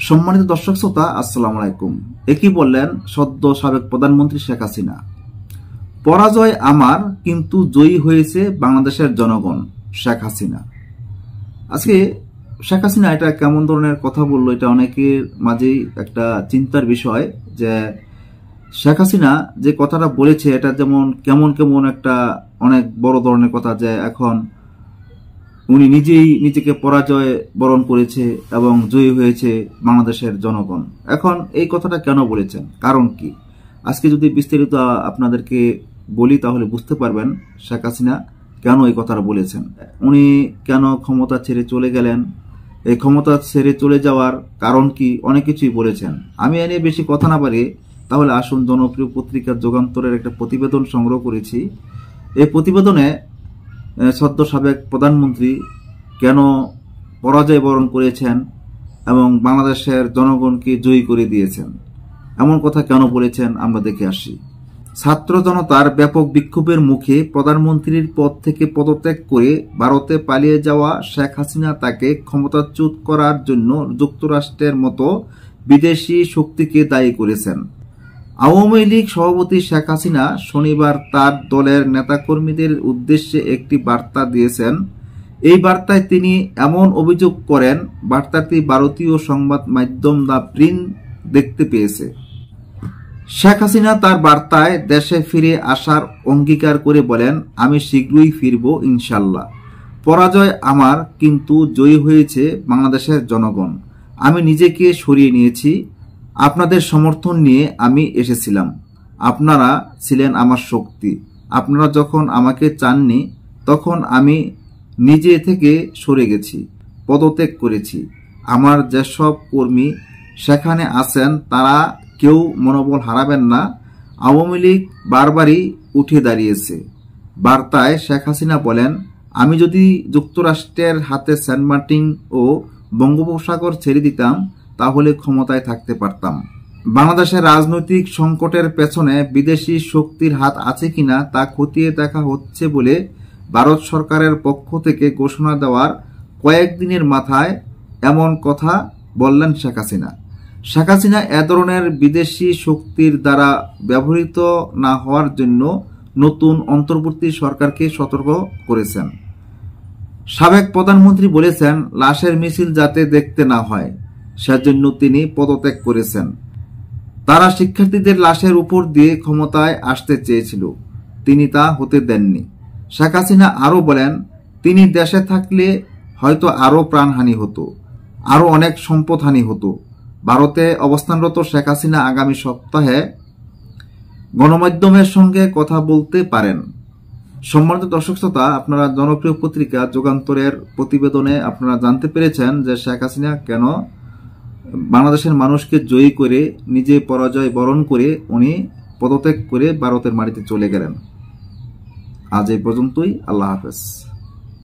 সম্মানিত দর্শক শ্রোতা, আসসালামু আলাইকুম। একই বললেন সদ্য সাবেক প্রধানমন্ত্রী শেখ হাসিনা। পরাজয় আমার, কিন্তু জয়ী হয়েছে বাংলাদেশের জনগণ। শেখ হাসিনা আজকে শেখ হাসিনা এটা কেমন ধরনের কথা বললো, এটা অনেকের মাঝেই একটা চিন্তার বিষয় যে শেখ হাসিনা যে কথাটা বলেছে এটা যেমন কেমন কেমন একটা অনেক বড় ধরনের কথা, যে এখন উনি নিজেই নিজেকে পরাজয় বরণ করেছে এবং জয়ী হয়েছে বাংলাদেশের জনগণ। এখন এই কথাটা কেন বলেছেন, কারণ কি, আজকে যদি বিস্তারিত আপনাদেরকে বলি তাহলে বুঝতে পারবেন শেখ হাসিনা কেন এই কথাটা বলেছেন। উনি কেন ক্ষমতা ছেড়ে চলে গেলেন, এই ক্ষমতা ছেড়ে চলে যাওয়ার কারণ কি, অনেক কিছুই বলেছেন। আমি এ নিয়ে বেশি কথা না পারি, তাহলে আসুন জনপ্রিয় পত্রিকা যুগান্তরের একটা প্রতিবেদন সংগ্রহ করেছি। এই প্রতিবেদনে সদ্য সাবেক প্রধানমন্ত্রী কেন পরাজয় বরণ করেছেন এবং বাংলাদেশের জনগণকে জয়ী করে দিয়েছেন, এমন কথা কেন বলেছেন আমরা দেখে আসি। ছাত্র জনতার ব্যাপক বিক্ষোভের মুখে প্রধানমন্ত্রীর পদ থেকে পদত্যাগ করে ভারতে পালিয়ে যাওয়া শেখ হাসিনা তাকে ক্ষমতাচ্যুত করার জন্য যুক্তরাষ্ট্রের মতো বিদেশি শক্তিকে দায়ী করেছেন। আওয়ামী লীগ সভাপতি শেখ হাসিনা শনিবার তার দলের নেতাকর্মীদের উদ্দেশ্যে একটি বার্তা দিয়েছেন। এই বার্তায় তিনি এমন অভিযোগ করেন, বার্তাটি ভারতীয় সংবাদ মাধ্যম দ্য প্রিন্ট দেখতে পেয়েছে। শেখ হাসিনা তার বার্তায় দেশে ফিরে আসার অঙ্গীকার করে বলেন, আমি শীঘ্রই ফিরব ইনশাল্লাহ। পরাজয় আমার, কিন্তু জয়ী হয়েছে বাংলাদেশের জনগণ। আমি নিজেকে সরিয়ে নিয়েছি, আপনাদের সমর্থন নিয়ে আমি এসেছিলাম। আপনারা ছিলেন আমার শক্তি। আপনারা যখন আমাকে চাননি তখন আমি নিজে থেকে সরে গেছি, পদত্যাগ করেছি। আমার যেসব কর্মী সেখানে আছেন তারা কেউ মনোবল হারাবেন না। আওয়ামী লীগ বারবারই উঠে দাঁড়িয়েছে। বার্তায় শেখ হাসিনা বলেন, আমি যদি যুক্তরাষ্ট্রের হাতে সেন্ট মার্টিন ও বঙ্গোপসাগর ছেড়ে দিতাম তাহলে ক্ষমতায় থাকতে পারতাম। বাংলাদেশের রাজনৈতিক সংকটের পেছনে বিদেশি শক্তির হাত আছে কিনা তা খতিয়ে দেখা হচ্ছে বলে ভারত সরকারের পক্ষ থেকে ঘোষণা দেওয়ার কয়েকদিনের মাথায় এমন কথা বললেন শেখ হাসিনা। শেখ হাসিনা এ ধরনের বিদেশি শক্তির দ্বারা ব্যবহৃত না হওয়ার জন্য নতুন অন্তর্বর্তী সরকারকে সতর্ক করেছেন। সাবেক প্রধানমন্ত্রী বলেছেন, লাশের মিছিল যাতে দেখতে না হয় সেজন্য তিনি পদত্যাগ করেছেন। তারা শিক্ষার্থীদের লাশের উপর দিয়ে ক্ষমতায় আসতে চেয়েছিল, তিনি তা হতে দেননি। শেখ হাসিনা আরও বলেন, তিনি দেশে থাকলে হয়তো আরও প্রাণহানি হতো, আরও অনেক সম্পদহানি হতো। ভারতে অবস্থানরত শেখ হাসিনা আগামী সপ্তাহে গণমাধ্যমের সঙ্গে কথা বলতে পারেন। সম্মানিত দর্শক শ্রোতা, আপনারা জনপ্রিয় পত্রিকা যুগান্তরের প্রতিবেদনে আপনারা জানতে পেরেছেন যে শেখ হাসিনা কেন বাংলাদেশের মানুষকে জয়ী করে নিজে পরাজয় বরণ করে উনি পদত্যাগ করে ভারতের মাটিতে চলে গেলেন। আজ এই পর্যন্তই। আল্লাহ হাফেজ।